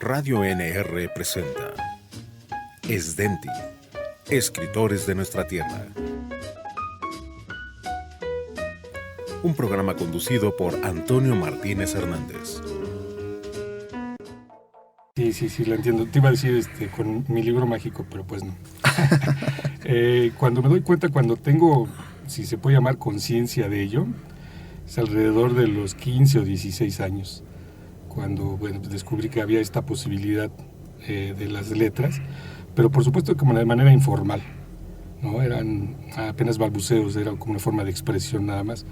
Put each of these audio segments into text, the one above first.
Radio NR presenta Esdenti, escritores de nuestra tierra. Un programa conducido por Antonio Martínez Hernández. Sí, lo entiendo. Te iba a decir con mi libro mágico, pero pues no. Cuando me doy cuenta, cuando tengo, si se puede llamar conciencia de ello, es alrededor de los 15 o 16 años, cuando descubrí que había esta posibilidad de las letras, pero por supuesto como de manera informal, ¿no? Eran apenas balbuceos, era como una forma de expresión nada más.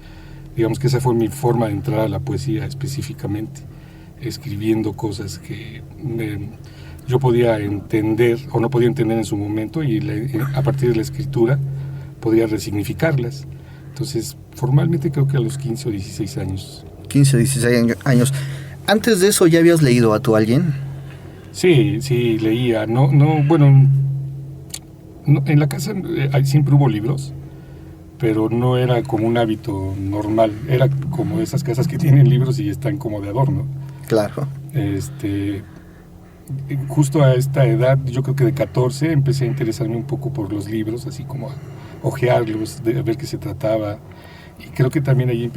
Digamos que esa fue mi forma de entrar a la poesía específicamente, escribiendo cosas que yo podía entender o no podía entender en su momento, y a partir de la escritura podía resignificarlas. Entonces, formalmente creo que a los 15 o 16 años. 15 o 16 años. ¿Antes de eso ya habías leído a tu alguien? Sí, leía. En la casa siempre hubo libros, pero no era como un hábito normal. Era como esas casas que tienen libros y están como de adorno. Claro. Justo a esta edad, yo creo que de 14, empecé a interesarme un poco por los libros, así como a hojearlos, a ver qué se trataba. Y creo que también ahí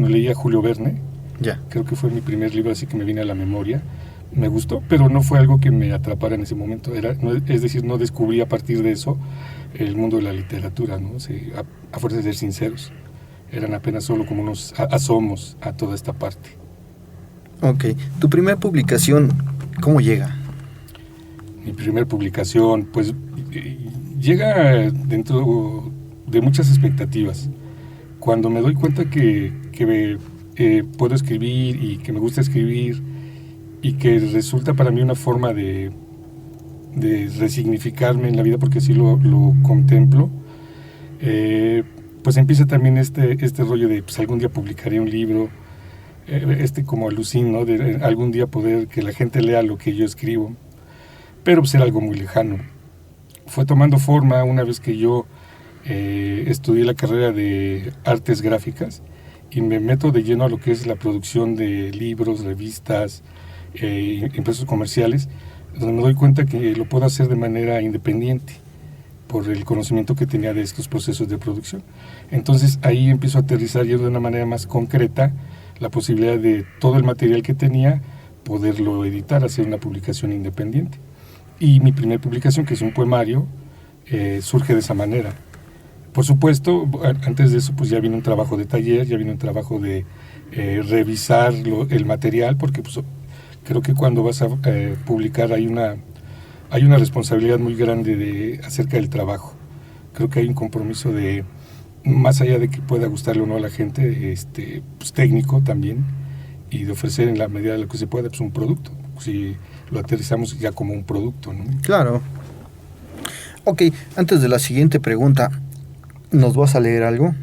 leía Julio Verne. Ya. Creo que fue mi primer libro, así que me viene a la memoria. Me gustó, pero no fue algo que me atrapara en ese momento. Es decir, no descubrí a partir de eso el mundo de la literatura, ¿no? A fuerza de ser sinceros, eran apenas solo como unos asomos a toda esta parte. Ok. ¿Tu primera publicación cómo llega? Mi primera publicación, pues, llega dentro de muchas expectativas. Cuando me doy cuenta que puedo escribir y que me gusta escribir y que resulta para mí una forma de resignificarme en la vida, porque así lo contemplo, pues empieza también este rollo de pues algún día publicaré un libro, como alucín, ¿no? De algún día poder que la gente lea lo que yo escribo, pero pues era algo muy lejano. Fue tomando forma una vez que yo estudié la carrera de artes gráficas y me meto de lleno a lo que es la producción de libros, revistas, impresos comerciales, donde me doy cuenta que lo puedo hacer de manera independiente por el conocimiento que tenía de estos procesos de producción. Entonces ahí empiezo a aterrizar yo de una manera más concreta la posibilidad de todo el material que tenía poderlo editar, hacer una publicación independiente. Y mi primera publicación, que es un poemario, surge de esa manera. Por supuesto, antes de eso pues ya vino un trabajo de taller, ya vino un trabajo de revisar el material, porque pues, creo que cuando vas a publicar hay una responsabilidad muy grande acerca del trabajo. Creo que hay un compromiso de, más allá de que pueda gustarle o no a la gente, pues técnico también, y de ofrecer en la medida de lo que se pueda pues un producto, si lo aterrizamos ya como un producto, ¿no? Claro. Ok, antes de la siguiente pregunta, ¿nos vas a leer algo?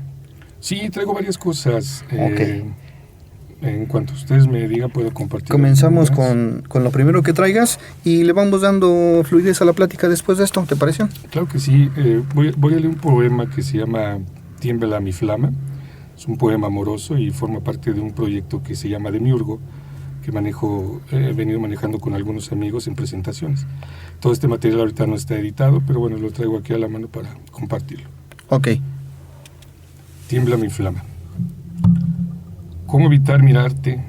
Sí, traigo varias cosas. Ok. En cuanto ustedes me digan, puedo compartir. Comenzamos con lo primero que traigas y le vamos dando fluidez a la plática después de esto, ¿te pareció? Claro que sí. Voy a leer un poema que se llama Tiembla mi flama. Es un poema amoroso y forma parte de un proyecto que se llama Demiurgo, que he venido manejando con algunos amigos en presentaciones. Todo este material ahorita no está editado, pero bueno, lo traigo aquí a la mano para compartirlo. Ok. Tiembla mi flama. ¿Cómo evitar mirarte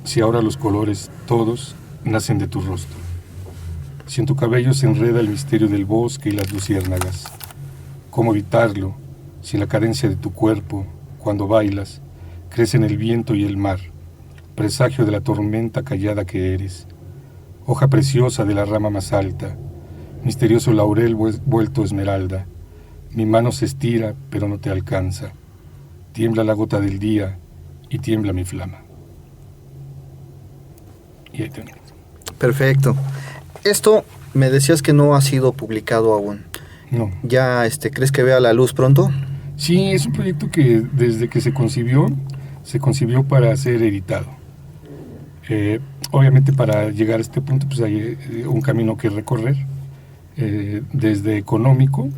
si ahora los colores, todos, nacen de tu rostro? Si en tu cabello se enreda el misterio del bosque y las luciérnagas. ¿Cómo evitarlo si en la cadencia de tu cuerpo, cuando bailas, crecen el viento y el mar, presagio de la tormenta callada que eres, hoja preciosa de la rama más alta, misterioso laurel vuelto esmeralda? Mi mano se estira, pero no te alcanza. Tiembla la gota del día y tiembla mi flama. Y ahí tengo. Perfecto. Esto me decías que no ha sido publicado aún. No. ¿Ya crees que vea la luz pronto? Sí, es un proyecto que desde que se concibió para ser editado. Obviamente para llegar a este punto pues hay un camino que recorrer, desde económico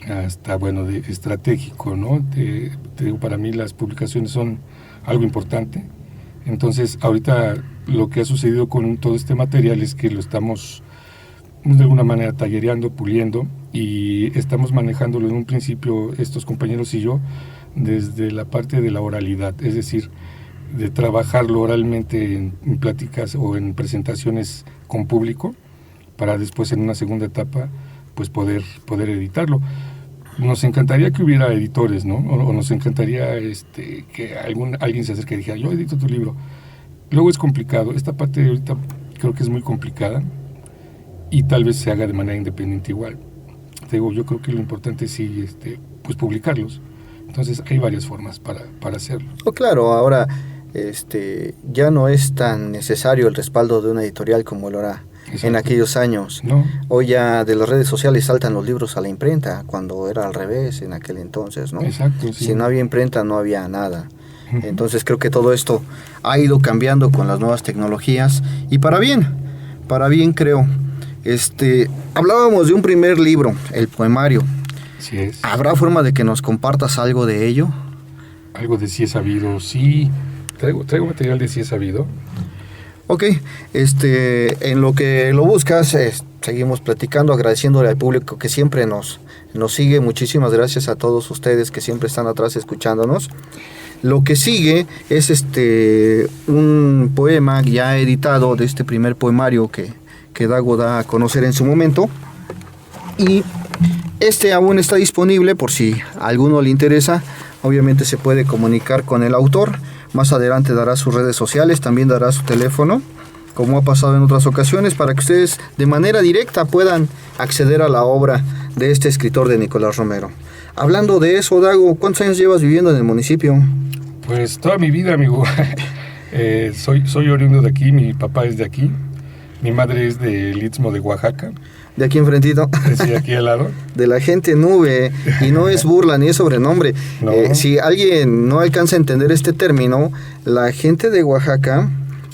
hasta, de estratégico, ¿no? Te digo, para mí las publicaciones son algo importante. Entonces, ahorita lo que ha sucedido con todo este material es que lo estamos de alguna manera tallereando, puliendo, y estamos manejándolo en un principio, estos compañeros y yo, desde la parte de la oralidad, es decir, de trabajarlo oralmente en pláticas o en presentaciones con público, para después en una segunda etapa pues poder editarlo. Nos encantaría que hubiera editores, ¿no? O nos encantaría que alguien se acerque y dijera, yo edito tu libro. Luego es complicado, esta parte de ahorita creo que es muy complicada y tal vez se haga de manera independiente igual. Te digo, yo creo que lo importante es sí, pues publicarlos. Entonces hay varias formas para hacerlo. Oh, claro, ahora ya no es tan necesario el respaldo de una editorial como lo era en aquellos años. No. Hoy ya de las redes sociales saltan los libros a la imprenta, cuando era al revés en aquel entonces, ¿no? Exacto, sí. Si no había imprenta, no había nada. Entonces creo que todo esto ha ido cambiando con las nuevas tecnologías y para bien creo. Hablábamos de un primer libro, el poemario. Así es. ¿Habrá forma de que nos compartas algo de ello? Algo de sí he sabido, sí. Traigo material de sí he sabido. Ok, en lo que lo buscas, seguimos platicando, agradeciéndole al público que siempre nos sigue. Muchísimas gracias a todos ustedes que siempre están atrás escuchándonos. Lo que sigue es un poema ya editado de este primer poemario que Dago da a conocer en su momento. Y aún está disponible por si a alguno le interesa. Obviamente se puede comunicar con el autor. Más adelante dará sus redes sociales, también dará su teléfono, como ha pasado en otras ocasiones, para que ustedes de manera directa puedan acceder a la obra de este escritor de Nicolás Romero. Hablando de eso, Dago, ¿cuántos años llevas viviendo en el municipio? Pues toda mi vida, amigo. Soy oriundo de aquí, mi papá es de aquí, mi madre es del Istmo de Oaxaca. De aquí enfrentito. Sí, aquí al lado. De la gente nube, y no es burla ni es sobrenombre. No. Si alguien no alcanza a entender este término, la gente de Oaxaca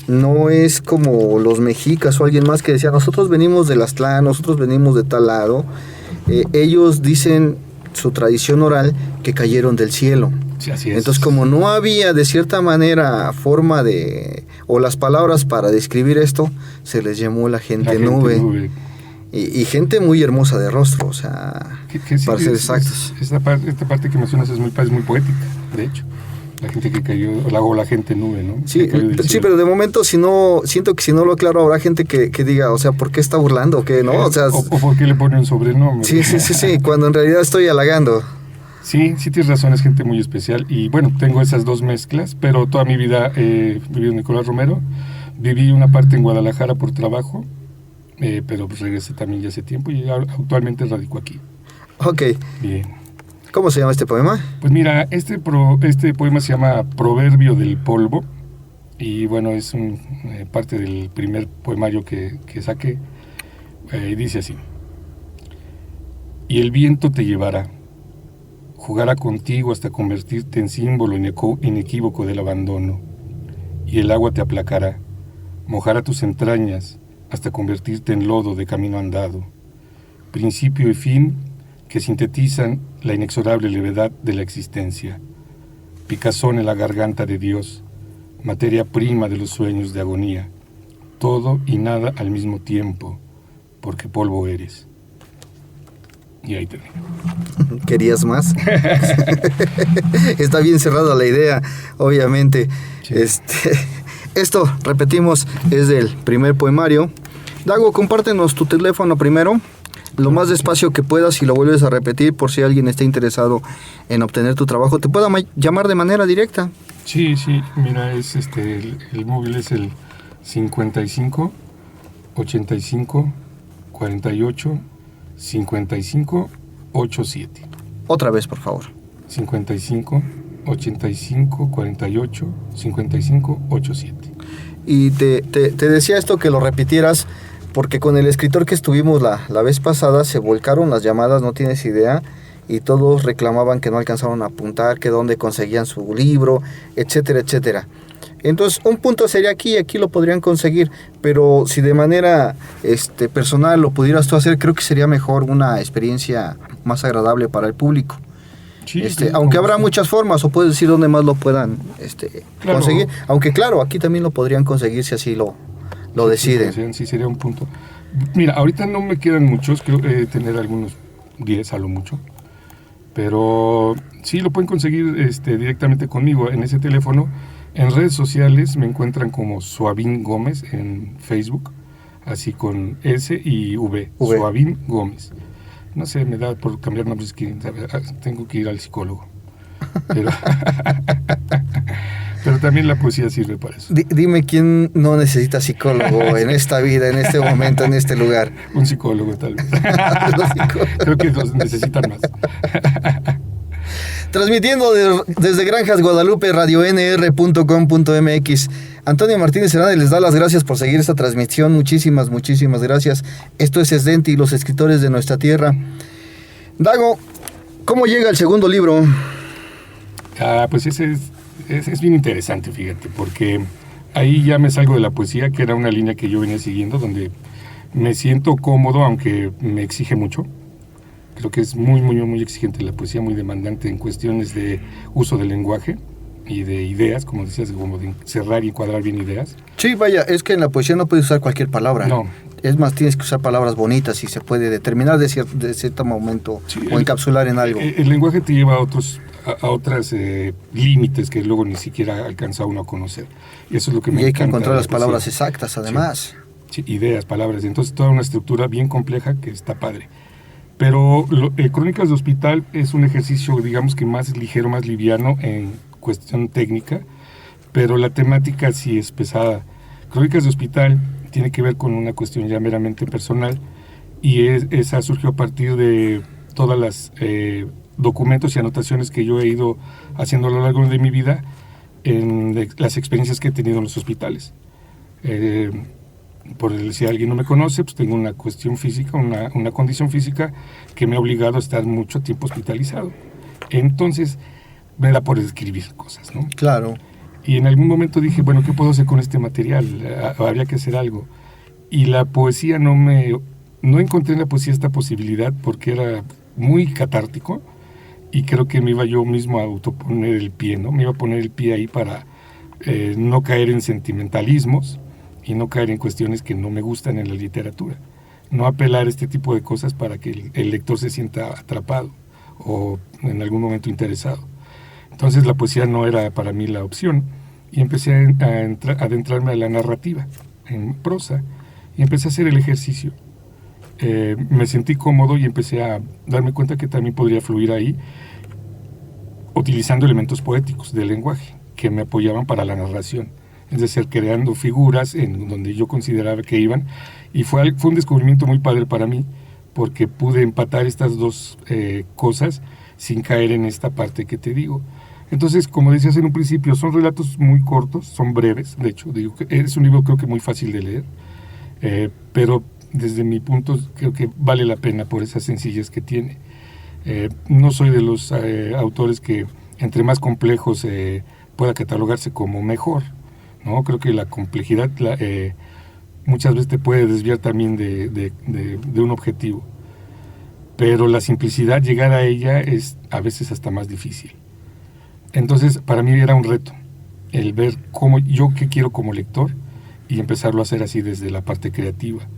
no es como los mexicas o alguien más que decía, nosotros venimos de Aztlán, nosotros venimos de tal lado. Ellos dicen, su tradición oral, que cayeron del cielo. Sí, así es. Entonces, como no había de cierta manera forma o las palabras para describir esto, se les llamó la gente nube. Y gente muy hermosa de rostro, o sea, para ser exactos. Esta parte que mencionas es muy poética, de hecho. La gente que cayó, o la gente nube, ¿no? Sí, pero de momento siento que si no lo aclaro habrá gente que diga, o sea, ¿por qué está burlando o qué, no? O sea, o por qué le pone un sobrenombre. Sí, cuando en realidad estoy halagando. Sí, tienes razón, es gente muy especial. Y bueno, tengo esas dos mezclas, pero toda mi vida he vivido en Nicolás Romero. Viví una parte en Guadalajara por trabajo, pero pues regresé también ya hace tiempo y actualmente radico aquí. Ok. Bien. ¿Cómo se llama este poema? Pues mira, este poema se llama Proverbio del Polvo y bueno, es parte del primer poemario que saqué y dice así: y el viento te llevará, jugará contigo hasta convertirte en símbolo inequívoco del abandono, y el agua te aplacará, mojará tus entrañas hasta convertirte en lodo de camino andado, principio y fin que sintetizan la inexorable levedad de la existencia, picazón en la garganta de Dios, materia prima de los sueños de agonía, todo y nada al mismo tiempo, porque polvo eres. Y ahí termino. ¿Querías más? Está bien cerrada la idea, obviamente. Sí. Esto, repetimos, es del primer poemario. Dago, compártenos tu teléfono primero, lo más despacio que puedas, y lo vuelves a repetir por si alguien está interesado en obtener tu trabajo. ¿Te pueda llamar de manera directa? Sí, mira, es el móvil es el 55 85 48 55 87. Otra vez, por favor. 55 85 48 55 87. Y te decía esto que lo repitieras, porque con el escritor que estuvimos la vez pasada se volcaron las llamadas, no tienes idea, y todos reclamaban que no alcanzaron a apuntar, que dónde conseguían su libro, etcétera, etcétera. Entonces, un punto sería aquí lo podrían conseguir, pero si de manera personal lo pudieras tú hacer, creo que sería mejor, una experiencia más agradable para el público. Sí, aunque habrá muchas formas, o puedes decir dónde más lo puedan claro, conseguir. Aunque claro, aquí también lo podrían conseguir si así lo deciden. Sí, sería un punto. Mira, ahorita no me quedan muchos, creo tener algunos 10 a lo mucho. Pero sí lo pueden conseguir directamente conmigo en ese teléfono. En redes sociales me encuentran como Suavín Gómez en Facebook, así con S y V. Suavín Gómez. No sé, me da por cambiar nombres, que tengo que ir al psicólogo. Pero también la poesía sirve para eso. Dime quién no necesita psicólogo en esta vida, en este momento, en este lugar. Un psicólogo, tal vez. Creo que los necesitan más. Transmitiendo desde Granjas Guadalupe, radionr.com.mx. Antonio Martínez Hernández les da las gracias por seguir esta transmisión. Muchísimas gracias. Esto es Esdenti, los escritores de nuestra tierra. Dago, ¿cómo llega el segundo libro? Pues ese es bien interesante, fíjate, porque ahí ya me salgo de la poesía, que era una línea que yo venía siguiendo, donde me siento cómodo, aunque me exige mucho. Creo que es muy exigente la poesía, muy demandante en cuestiones de uso del lenguaje y de ideas, como decías, como de cerrar y cuadrar bien ideas. Sí, vaya, es que en la poesía no puedes usar cualquier palabra. No. Es más, tienes que usar palabras bonitas y se puede determinar de cierto momento, sí, o encapsular en algo. El lenguaje te lleva a otros límites que luego ni siquiera alcanza uno a conocer. Y eso es lo que me encanta. Y hay que encontrar las palabras exactas, además. Sí, ideas, palabras. Entonces, toda una estructura bien compleja que está padre. Pero Crónicas de Hospital es un ejercicio, digamos que más ligero, más liviano en cuestión técnica, pero la temática sí es pesada. Crónicas de Hospital tiene que ver con una cuestión ya meramente personal, y esa surgió a partir de todas las documentos y anotaciones que yo he ido haciendo a lo largo de mi vida en las experiencias que he tenido en los hospitales. Si alguien no me conoce, pues tengo una cuestión física, una condición física que me ha obligado a estar mucho tiempo hospitalizado. Entonces me da por escribir cosas, ¿no? Claro. Y en algún momento dije, bueno, ¿qué puedo hacer con este material? Habría que hacer algo. Y la poesía no encontré en la poesía esta posibilidad, porque era muy catártico, y creo que me iba yo mismo a autoponer el pie, ¿no? Me iba a poner el pie ahí para no caer en sentimentalismos y no caer en cuestiones que no me gustan en la literatura. No apelar a este tipo de cosas para que el lector se sienta atrapado o en algún momento interesado. Entonces la poesía no era para mí la opción, y empecé a adentrarme a la narrativa en prosa, y empecé a hacer el ejercicio. Me sentí cómodo y empecé a darme cuenta que también podría fluir ahí, utilizando elementos poéticos del lenguaje que me apoyaban para la narración. Es decir, creando figuras en donde yo consideraba que iban, y fue un descubrimiento muy padre para mí, porque pude empatar estas dos cosas sin caer en esta parte que te digo. Entonces, como decías en un principio, son relatos muy cortos, son breves, de hecho, digo que es un libro creo que muy fácil de leer, pero desde mi punto creo que vale la pena por esa sencillez que tiene. No soy de los autores que entre más complejos pueda catalogarse como mejor, ¿no? Creo que la complejidad muchas veces te puede desviar también de un objetivo, pero la simplicidad, llegar a ella, es a veces hasta más difícil. Entonces para mí era un reto el ver qué quiero como lector, y empezarlo a hacer así desde la parte creativa.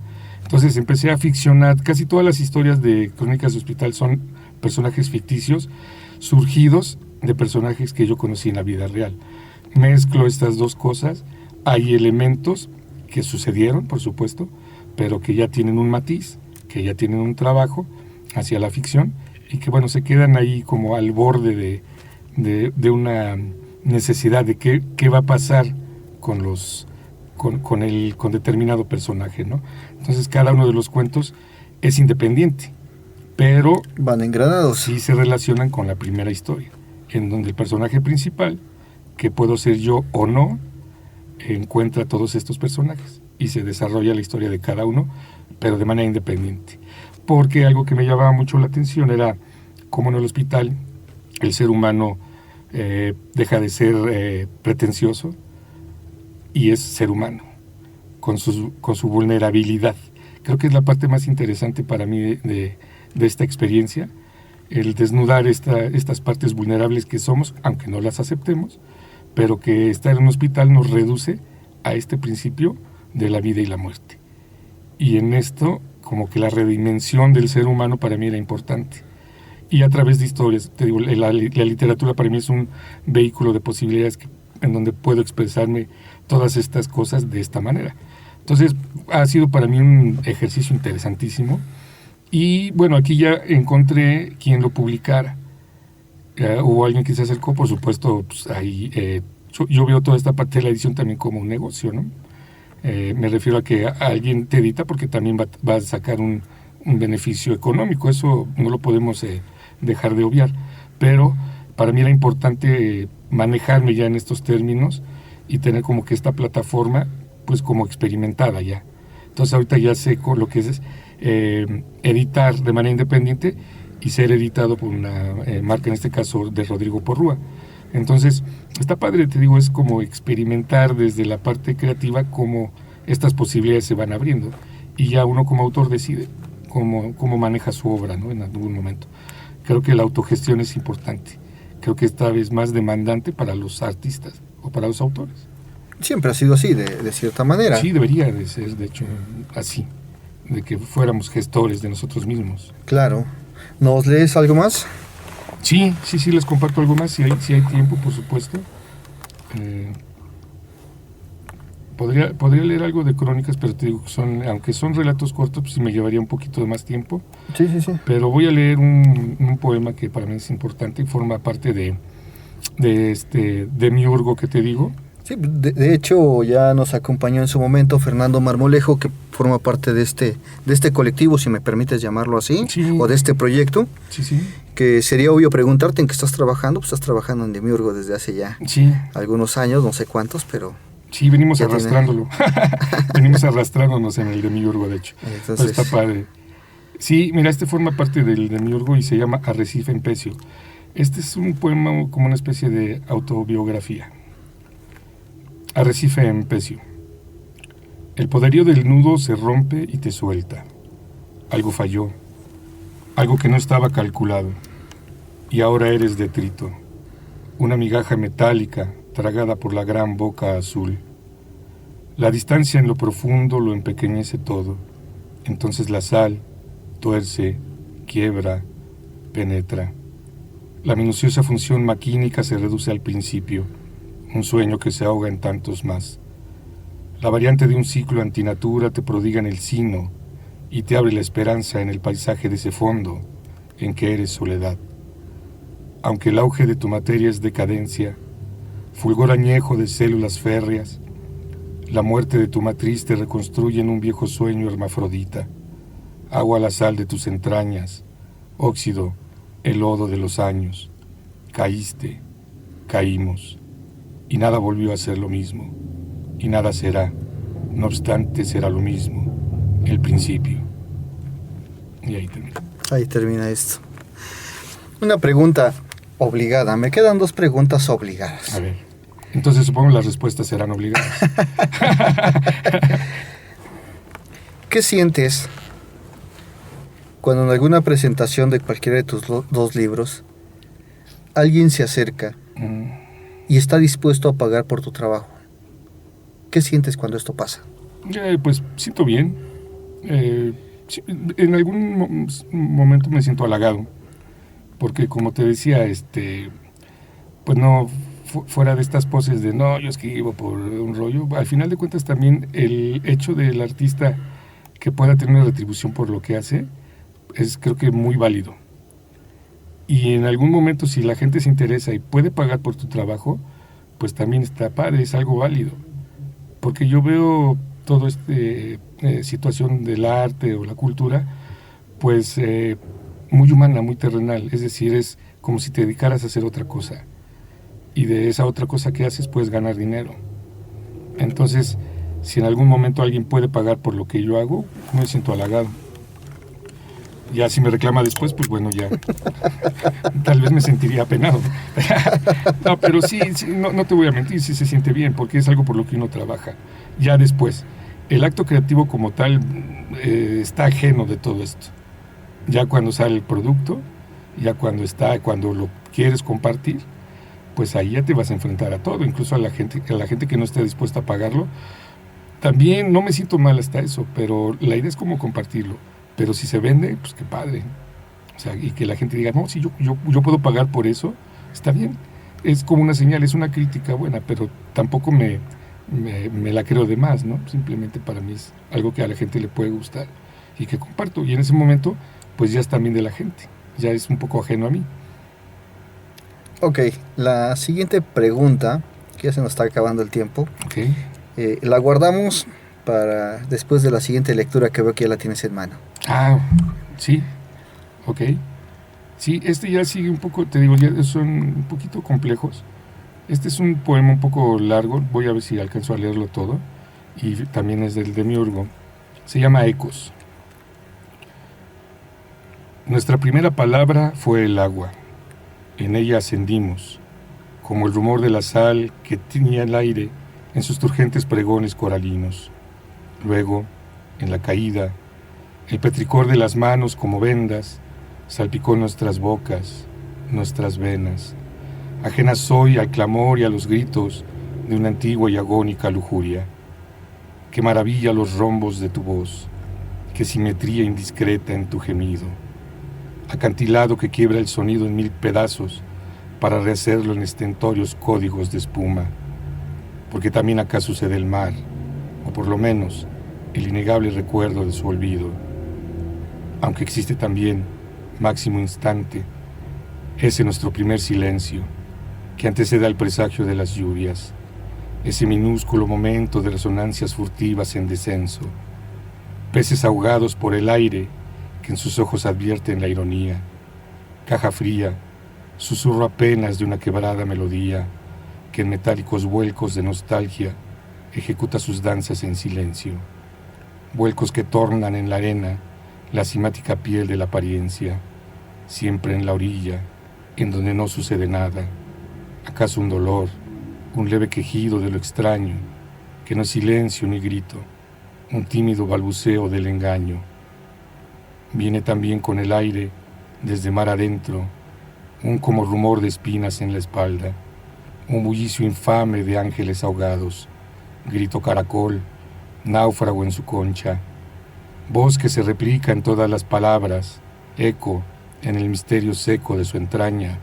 Entonces empecé a ficcionar. Casi todas las historias de Crónicas de Hospital son personajes ficticios surgidos de personajes que yo conocí en la vida real. Mezclo estas dos cosas. Hay elementos que sucedieron, por supuesto, pero que ya tienen un matiz, que ya tienen un trabajo hacia la ficción, y que bueno, se quedan ahí como al borde de una necesidad de qué va a pasar con determinado personaje, ¿no? Entonces cada uno de los cuentos es independiente, pero van engranados. Sí se relacionan con la primera historia, en donde el personaje principal, que puedo ser yo o no, encuentra a todos estos personajes y se desarrolla la historia de cada uno, pero de manera independiente. Porque algo que me llamaba mucho la atención era cómo en el hospital el ser humano deja de ser pretencioso y es ser humano, con su vulnerabilidad. Creo que es la parte más interesante para mí de esta experiencia, el desnudar estas partes vulnerables que somos, aunque no las aceptemos, pero que estar en un hospital nos reduce a este principio de la vida y la muerte. Y en esto, como que la redimensión del ser humano para mí era importante. Y a través de historias, te digo, la literatura para mí es un vehículo de posibilidades en donde puedo expresarme todas estas cosas de esta manera. Entonces, ha sido para mí un ejercicio interesantísimo. Y bueno, aquí ya encontré quien lo publicara. Hubo alguien que se acercó, por supuesto, pues ahí yo veo toda esta parte de la edición también como un negocio, ¿no? Me refiero a que alguien te edita porque también va a sacar un beneficio económico, eso no lo podemos dejar de obviar, pero para mí era importante manejarme ya en estos términos y tener como que esta plataforma pues como experimentada ya. Entonces ahorita ya sé con lo que es editar de manera independiente y ser editado por una marca, en este caso de Rodrigo Porrúa. Entonces está padre, te digo, es como experimentar desde la parte creativa cómo estas posibilidades se van abriendo y ya uno como autor decide cómo maneja su obra, ¿no? En algún momento. Creo que la autogestión es importante. Creo que esta vez más demandante para los artistas o para los autores. Siempre ha sido así, de cierta manera. Sí, debería de ser, de hecho, así, de que fuéramos gestores de nosotros mismos. Claro. ¿Nos lees algo más? Sí, les comparto algo más, si hay tiempo, por supuesto. Podría leer algo de crónicas, pero te digo que aunque son relatos cortos, pues sí me llevaría un poquito de más tiempo. Sí. Pero voy a leer un poema que para mí es importante y forma parte de Demiurgo que te digo. Sí, de hecho ya nos acompañó en su momento Fernando Marmolejo, que forma parte de este colectivo, si me permites llamarlo así, sí, o de este proyecto. Sí. Que sería obvio preguntarte en qué estás trabajando. Pues estás trabajando en Demiurgo desde hace ya algunos años, no sé cuántos, pero... Sí, venimos arrastrándolo. Venimos arrastrándonos en el Demiurgo, de hecho. Entonces... Pero está padre. Sí, mira, forma parte del Demiurgo y se llama Arrecife en Pecio. Este es un poema como una especie de autobiografía. Arrecife en Pecio. El poderío del nudo se rompe y te suelta. Algo falló, algo que no estaba calculado, y ahora eres detrito, una migaja metálica tragada por la gran boca azul. La distancia en lo profundo lo empequeñece todo, entonces la sal tuerce, quiebra, penetra. La minuciosa función maquínica se reduce al principio, un sueño que se ahoga en tantos más. La variante de un ciclo antinatura te prodiga en el sino y te abre la esperanza en el paisaje de ese fondo en que eres soledad. Aunque el auge de tu materia es decadencia, fulgor añejo de células férreas, la muerte de tu matriz te reconstruye en un viejo sueño hermafrodita. Agua a la sal de tus entrañas, óxido, el lodo de los años. Caíste, caímos, y nada volvió a ser lo mismo, y nada será, no obstante será lo mismo, el principio. Y ahí termina. Ahí termina esto. Una pregunta obligada, me quedan 2 preguntas obligadas. A ver, entonces supongo las respuestas serán obligadas. ¿Qué sientes cuando en alguna presentación de cualquiera de tus 2 libros alguien se acerca y está dispuesto a pagar por tu trabajo? ¿Qué sientes cuando esto pasa? Pues siento bien. En algún momento me siento halagado, porque como te decía, pues no, fuera de estas poses de no, yo escribo por un rollo, al final de cuentas también el hecho del artista que pueda tener una retribución por lo que hace es, creo que, muy válido. Y en algún momento, si la gente se interesa y puede pagar por tu trabajo, pues también está padre, es algo válido. Porque yo veo toda situación del arte o la cultura, pues muy humana, muy terrenal. Es decir, es como si te dedicaras a hacer otra cosa. Y de esa otra cosa que haces puedes ganar dinero. Entonces, si en algún momento alguien puede pagar por lo que yo hago, me siento halagado. Ya si me reclama después, pues bueno, ya tal vez me sentiría apenado. No, pero sí, no te voy a mentir, sí se siente bien, porque es algo por lo que uno trabaja. Ya después, el acto creativo como tal está ajeno de todo esto. Ya cuando sale el producto, Ya cuando lo quieres compartir, pues ahí ya te vas a enfrentar a todo, incluso a la gente que no esté dispuesta a pagarlo. También no me siento mal hasta eso, pero la idea es como compartirlo. Pero si se vende, pues qué padre. O sea, y que la gente diga, no, si yo puedo pagar por eso, está bien. Es como una señal, es una crítica buena, pero tampoco me la creo de más, ¿no? Simplemente para mí es algo que a la gente le puede gustar y que comparto. Y en ese momento, pues ya es también de la gente, ya es un poco ajeno a mí. Ok, la siguiente pregunta, que ya se nos está acabando el tiempo, Okay. La guardamos para después de la siguiente lectura, que veo que ya la tienes en mano. Ah, sí, ok. Sí, este ya sigue un poco, te digo, ya son un poquito complejos. Este es un poema un poco largo, voy a ver si alcanzo a leerlo todo, y también es del Demiurgo. Se llama Ecos. Nuestra primera palabra fue el agua. En ella ascendimos, como el rumor de la sal que tenía el aire en sus turgentes pregones coralinos. Luego, en la caída, el petricor de las manos como vendas salpicó nuestras bocas, nuestras venas, ajenas hoy al clamor y a los gritos de una antigua y agónica lujuria. Qué maravilla los rombos de tu voz, qué simetría indiscreta en tu gemido, acantilado que quiebra el sonido en 1000 pedazos para rehacerlo en estentóreos códigos de espuma, porque también acá sucede el mar, o por lo menos el innegable recuerdo de su olvido, aunque existe también máximo instante, ese nuestro primer silencio, que antecede al presagio de las lluvias, ese minúsculo momento de resonancias furtivas en descenso, peces ahogados por el aire que en sus ojos advierten la ironía, caja fría, susurro apenas de una quebrada melodía que en metálicos vuelcos de nostalgia ejecuta sus danzas en silencio, vuelcos que tornan en la arena la cimática piel de la apariencia, siempre en la orilla, en donde no sucede nada, acaso un dolor, un leve quejido de lo extraño, que no es silencio ni grito, un tímido balbuceo del engaño. Viene también con el aire, desde mar adentro, un como rumor de espinas en la espalda, un bullicio infame de ángeles ahogados, grito caracol, náufrago en su concha, voz que se replica en todas las palabras, eco en el misterio seco de su entraña,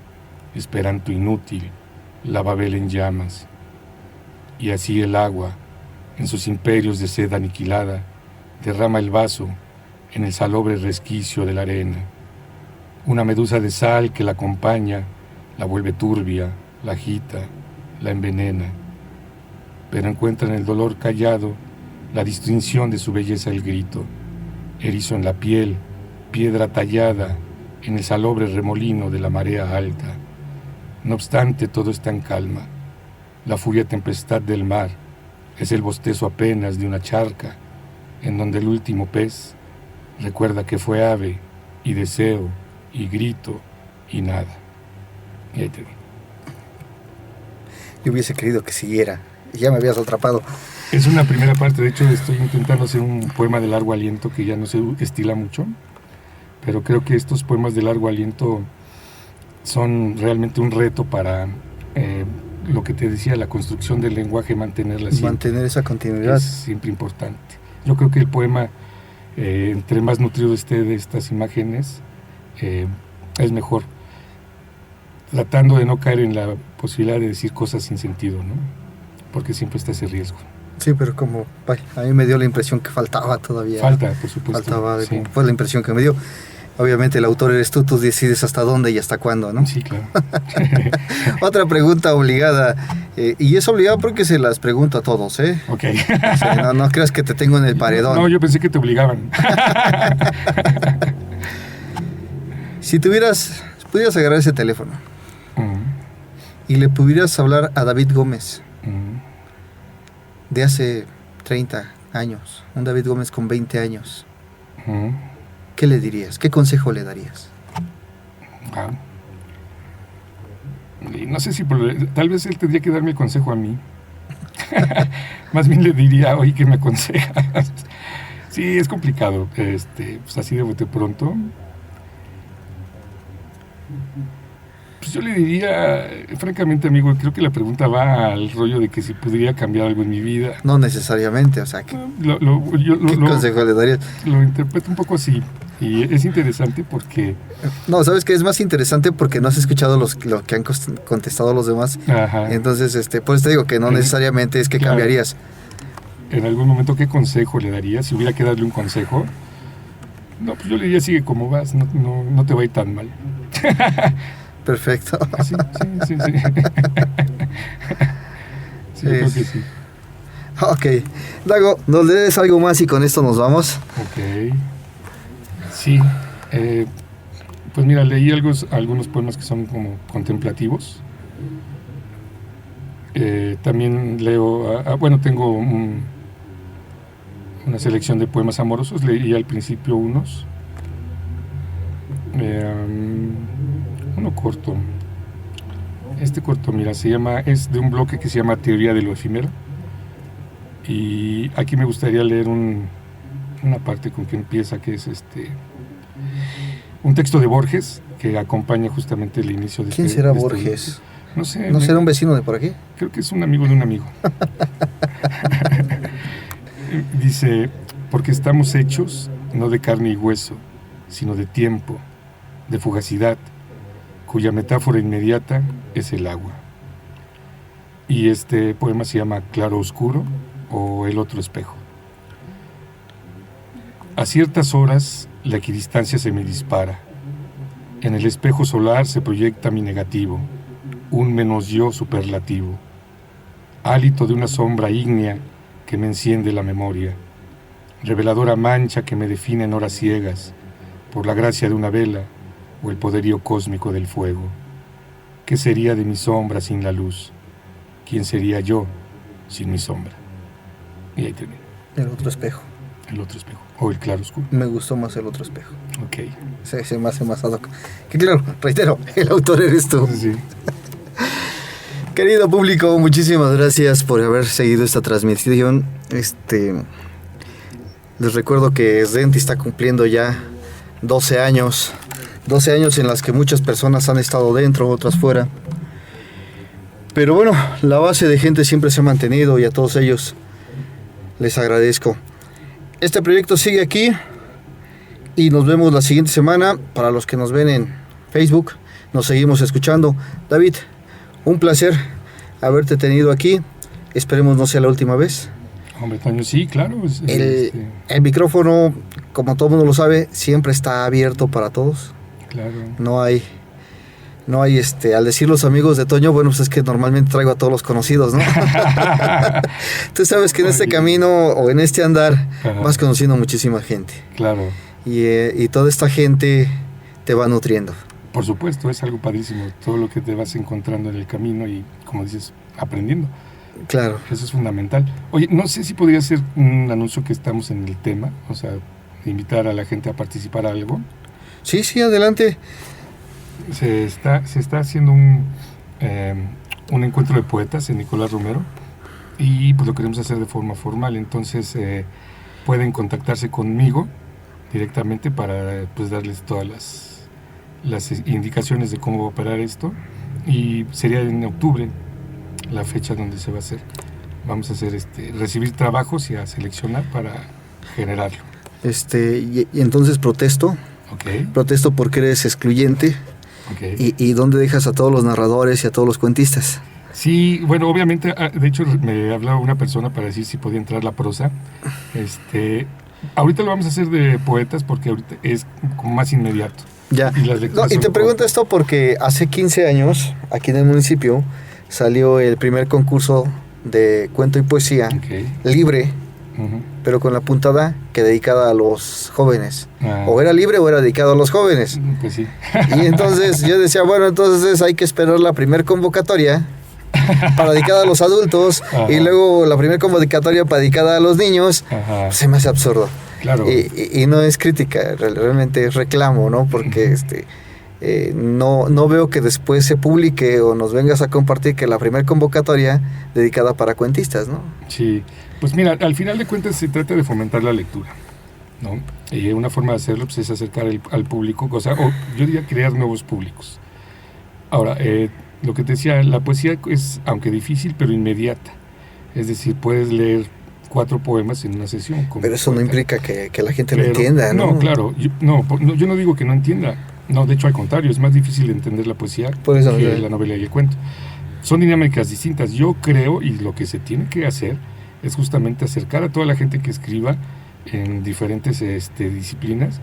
esperanto inútil, la Babel en llamas. Y así el agua, en sus imperios de sed aniquilada, derrama el vaso en el salobre resquicio de la arena. Una medusa de sal que la acompaña, la vuelve turbia, la agita, la envenena. Pero encuentra en el dolor callado la distinción de su belleza el grito, erizo en la piel, piedra tallada en el salobre remolino de la marea alta. No obstante, todo está en calma. La furia tempestad del mar es el bostezo apenas de una charca, en donde el último pez recuerda que fue ave, y deseo, y grito, y nada. Y ahí te digo. Yo hubiese querido que siguiera, y ya me habías atrapado. Es una primera parte, de hecho estoy intentando hacer un poema de largo aliento que ya no se estila mucho, pero creo que estos poemas de largo aliento son realmente un reto para lo que te decía, la construcción del lenguaje, mantenerla siempre. Mantener esa continuidad. Es siempre importante. Yo creo que el poema, entre más nutrido esté de estas imágenes, es mejor, tratando de no caer en la posibilidad de decir cosas sin sentido, ¿no? Porque siempre está ese riesgo. Sí, pero como a mí me dio la impresión que faltaba todavía. Falta, por supuesto. Faltaba, sí. Fue la impresión que me dio. Obviamente el autor eres tú decides hasta dónde y hasta cuándo, ¿no? Sí, claro. Otra pregunta obligada, y es obligada porque se las pregunto a todos, ¿eh? Ok. O sea, no creas que te tengo en el paredón. No, yo pensé que te obligaban. Si pudieras agarrar ese teléfono y le pudieras hablar a David Gómez de hace 30 años, un David Gómez con 20 años, ¿qué le dirías? ¿Qué consejo le darías? Y no sé si tal vez él tendría que darme el consejo a mí. Más bien le diría, oye, ¿qué me aconsejas? Sí, es complicado. Pues así de bote pronto. Pues yo le diría, francamente, amigo, creo que la pregunta va al rollo de que si podría cambiar algo en mi vida. No necesariamente, o sea, ¿qué consejo le darías? Lo interpreto un poco así. Y es interesante porque... No, ¿sabes qué? Es más interesante porque no has escuchado lo que han contestado los demás. Ajá. Entonces, por eso te digo que no necesariamente es que claro. cambiarías. En algún momento, ¿qué consejo le darías? Si hubiera que darle un consejo, no, pues yo le diría, sigue como vas, no te va a ir tan mal. Perfecto. Sí. Sí, yo creo que sí. Ok. Dago, ¿nos lees algo más y con esto nos vamos? Ok. Sí. Pues mira, leí algunos poemas que son como contemplativos. También leo... tengo una selección de poemas amorosos. Leí al principio unos. Uno corto. Este corto, mira, es de un bloque que se llama Teoría de lo efímero. Y aquí me gustaría leer una parte con que empieza, que es un texto de Borges que acompaña justamente el inicio de ¿Quién será Borges? No sé. ¿No será un vecino de por aquí? Creo que es un amigo de un amigo. Dice, porque estamos hechos no de carne y hueso, sino de tiempo, de fugacidad, cuya metáfora inmediata es el agua. Y este poema se llama Claro Oscuro o El otro espejo. A ciertas horas la equidistancia se me dispara. En el espejo solar se proyecta mi negativo, un menos yo superlativo, hálito de una sombra ígnea que me enciende la memoria, reveladora mancha que me define en horas ciegas, por la gracia de una vela o el poderío cósmico del fuego. ¿Qué sería de mi sombra sin la luz? ¿Quién sería yo sin mi sombra? Y ahí termina. El otro espejo. El otro espejo. O el claro oscuro. Me gustó más el otro espejo. Ok. Se me hace más ad hoc. Que claro, reitero, el autor eres tú. Sí. Querido público, muchísimas gracias por haber seguido esta transmisión. Les recuerdo que Esdenti está cumpliendo ya 12 años. 12 años en las que muchas personas han estado dentro, otras fuera. Pero bueno, la base de gente siempre se ha mantenido y a todos ellos les agradezco. Este proyecto sigue aquí y nos vemos la siguiente semana. Para los que nos ven en Facebook, nos seguimos escuchando. David, un placer haberte tenido aquí. Esperemos no sea la última vez. Hombre, Toño, sí, claro. El micrófono, como todo mundo lo sabe, siempre está abierto para todos. Claro. No hay al decir los amigos de Toño, bueno, pues es que normalmente traigo a todos los conocidos, ¿no? Tú sabes que en este camino o en este andar vas conociendo muchísima gente. Claro. Y toda esta gente te va nutriendo. Por supuesto, es algo padrísimo, todo lo que te vas encontrando en el camino y, como dices, aprendiendo. Claro. Eso es fundamental. Oye, no sé si podría ser un anuncio que estamos en el tema, o sea, invitar a la gente a participar a algo. Sí, adelante. Se está haciendo un encuentro de poetas en Nicolás Romero y pues lo queremos hacer de forma formal, entonces pueden contactarse conmigo directamente para pues darles todas las indicaciones de cómo va a operar esto, y sería en octubre la fecha donde se va a hacer. Vamos a hacer recibir trabajos y a seleccionar para generarlo. Y entonces protesto. Okay. Protesto porque eres excluyente. Okay. ¿Y dónde dejas a todos los narradores y a todos los cuentistas? Sí, bueno, obviamente, de hecho me hablaba una persona para decir si podía entrar la prosa. Ahorita lo vamos a hacer de poetas porque ahorita es como más inmediato. Ya. Y te pregunto esto porque hace 15 años, aquí en el municipio, salió el primer concurso de cuento y poesía libre, pero con la puntada que dedicada a los jóvenes. O era libre o era dedicado a los jóvenes. Pues sí. Y entonces yo decía, bueno, entonces hay que esperar la primer convocatoria para dedicada a los adultos. Ajá. Y luego la primera convocatoria para dedicada a los niños. Ajá. Se me hace absurdo. Claro. Y no es crítica, realmente es reclamo, ¿no? Porque no veo que después se publique o nos vengas a compartir que la primera convocatoria dedicada para cuentistas, ¿no? Sí, pues mira, al final de cuentas se trata de fomentar la lectura, ¿no? Y una forma de hacerlo pues, es acercar al público, o yo diría crear nuevos públicos. Ahora, lo que te decía, la poesía es, aunque difícil, pero inmediata. Es decir, puedes leer 4 poemas en una sesión. Pero eso no implica que la gente lo entienda, ¿no? No, claro. Yo no digo que no entienda. No, de hecho, al contrario, es más difícil entender la poesía que la novela y el cuento. Son dinámicas distintas. Yo creo, y lo que se tiene que hacer, es justamente acercar a toda la gente que escriba en diferentes disciplinas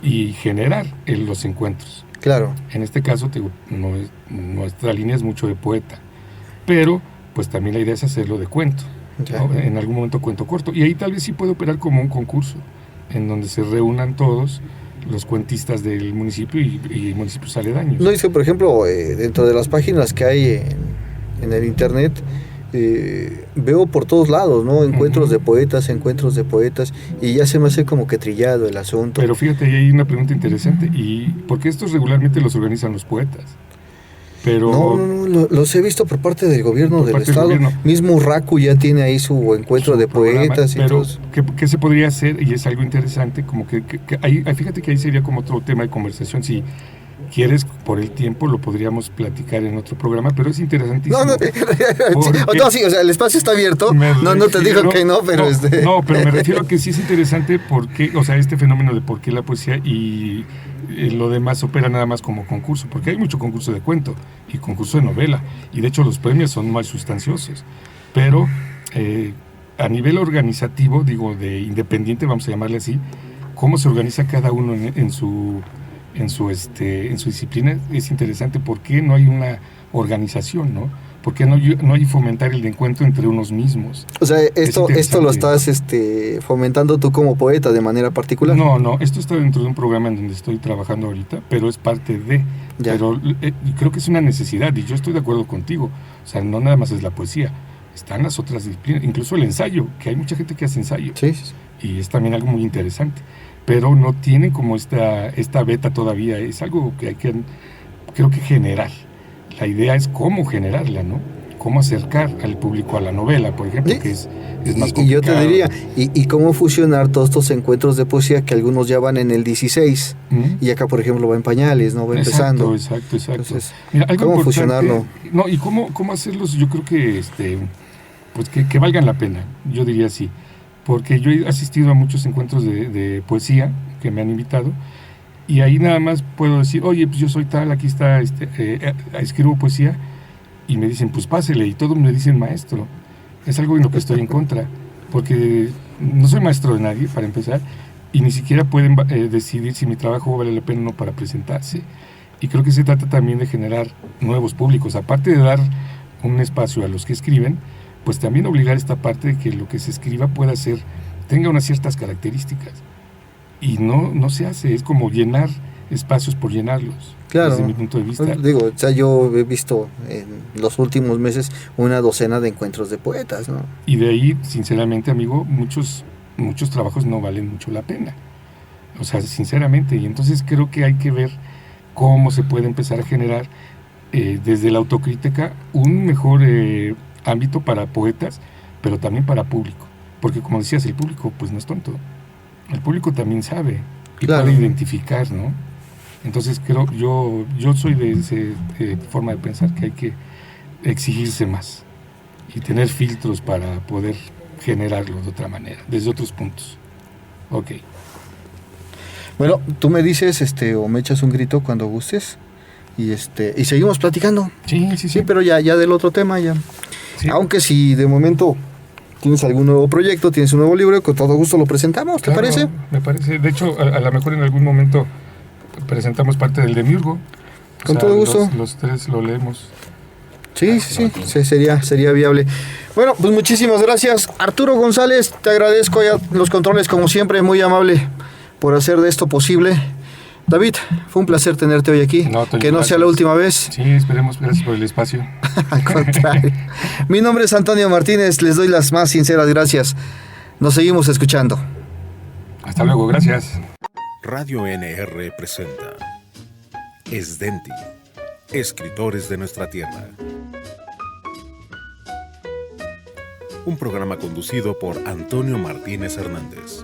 y generar los encuentros. Claro. En este caso, nuestra línea es mucho de poeta, pero pues también la idea es hacerlo de cuento, ¿no? En algún momento cuento corto, y ahí tal vez sí puede operar como un concurso, en donde se reúnan todos los cuentistas del municipio y municipios aledaños. No, dice, por ejemplo, dentro de las páginas que hay en el internet, veo por todos lados, ¿no? Encuentros de poetas, y ya se me hace como que trillado el asunto. Pero fíjate, ahí hay una pregunta interesante, ¿y por qué estos regularmente los organizan los poetas? Pero no, los he visto por parte del gobierno del estado. Mismo Raku ya tiene ahí su encuentro de poetas. Pero ¿qué se podría hacer? Y es algo interesante, como que ahí, fíjate que ahí sería como otro tema de conversación. Si quieres, por el tiempo, lo podríamos platicar en otro programa, pero es interesantísimo. Sí, o sea, el espacio está abierto. No te digo que no, pero No, pero me refiero a que sí es interesante porque, o sea, este fenómeno de por qué la poesía y lo demás opera nada más como concurso, porque hay mucho concurso de cuento y concurso de novela, y de hecho los premios son más sustanciosos, pero a nivel organizativo, digo, de independiente, vamos a llamarle así, cómo se organiza cada uno en su disciplina, es interesante. ¿Por qué no hay una organización, no? ¿Por qué no hay fomentar el encuentro entre unos mismos? O sea, esto lo estás fomentando tú como poeta de manera particular. No, esto está dentro de un programa en donde estoy trabajando ahorita, pero es parte de... Ya. Pero creo que es una necesidad, y yo estoy de acuerdo contigo. O sea, no nada más es la poesía, están las otras disciplinas, incluso el ensayo, que hay mucha gente que hace ensayo. Sí. Y es también algo muy interesante. Pero no tienen como esta beta todavía, es algo que hay que, creo que generar. La idea es cómo generarla, ¿no? Cómo acercar al público a la novela, por ejemplo, que es más complicado. Y yo te diría, ¿y cómo fusionar todos estos encuentros de poesía que algunos ya van en el 16? Y acá, por ejemplo, va en pañales, ¿no? Va empezando. Exacto. Entonces, mira, algo ¿cómo fusionarlo? No, y cómo hacerlos, yo creo que, pues que valgan la pena, yo diría así. Porque yo he asistido a muchos encuentros de poesía que me han invitado, y ahí nada más puedo decir, oye, pues yo soy tal, aquí está, escribo poesía, y me dicen, pues pásele, y todos me dicen maestro. Es algo en lo que estoy en contra, porque no soy maestro de nadie, para empezar, y ni siquiera pueden decidir si mi trabajo vale la pena o no para presentarse. Y creo que se trata también de generar nuevos públicos, aparte de dar un espacio a los que escriben, pues también obligar esta parte de que lo que se escriba pueda tenga unas ciertas características. Y no se hace, es como llenar espacios por llenarlos. Claro. Desde mi punto de vista. Digo, o sea, yo he visto en los últimos meses una docena de encuentros de poetas, ¿no? Y de ahí, sinceramente, amigo, muchos trabajos no valen mucho la pena. O sea, sinceramente. Y entonces creo que hay que ver cómo se puede empezar a generar desde la autocrítica un mejor ámbito para poetas, pero también para público, porque como decías, el público pues no es tonto, el público también sabe y claro, puede identificar, ¿no? Entonces creo, yo soy de esa forma de pensar que hay que exigirse más y tener filtros para poder generarlo de otra manera, desde otros puntos. Ok. Bueno, tú me dices o me echas un grito cuando gustes y seguimos platicando. Sí, pero ya del otro tema ya. Sí. Aunque si de momento tienes algún nuevo proyecto, tienes un nuevo libro, con todo gusto lo presentamos, ¿te parece? Me parece. De hecho, a lo mejor en algún momento presentamos parte del Demiurgo. Con todo gusto. Los tres lo leemos. Sí, sería viable. Bueno, pues muchísimas gracias. Arturo González, te agradezco ya los controles, como siempre, muy amable por hacer de esto posible. David, fue un placer tenerte hoy aquí. Que no sea la última vez. Sí, esperemos. Gracias por el espacio. Al contrario. Mi nombre es Antonio Martínez. Les doy las más sinceras gracias. Nos seguimos escuchando. Hasta luego. Gracias. Radio NR presenta Esdenti, escritores de nuestra tierra. Un programa conducido por Antonio Martínez Hernández.